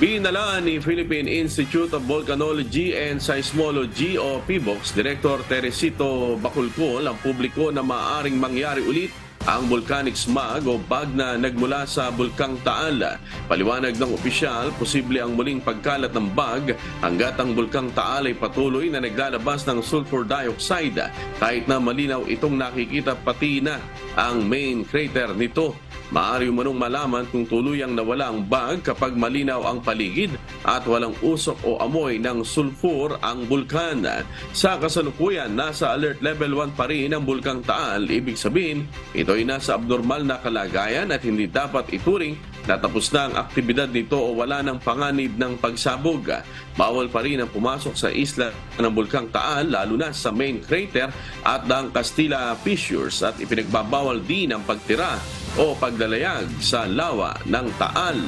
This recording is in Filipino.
Binala ni Philippine Institute of Volcanology and Seismology o PHIVOLCS Director Teresito Baculcol ang publiko na maaaring mangyari ulit ang volcanic smog o bag na nagmula sa Bulkang Taal. Paliwanag ng opisyal, posible ang muling pagkalat ng bag hanggat ang Bulkang Taal ay patuloy na naglalabas ng sulfur dioxide kahit na malinaw itong nakikita pati na ang main crater nito. Maaari umanong malaman kung tuluyang nawala ang bag kapag malinaw ang paligid at walang usok o amoy ng sulfur ang bulkan. Sa kasalukuyan, nasa alert level 1 pa rin ang Bulkang Taal. Ibig sabihin, ito ay nasa abnormal na kalagayan at hindi dapat ituring na tapos na ang aktibidad nito o wala ng panganib ng pagsabog. Bawal pa rin ang pumasok sa isla ng Bulkang Taal, lalo na sa main crater at ang Castilla Fissures, at ipinagbabawal din ang pagtira o paglalayag sa lawa ng Taal.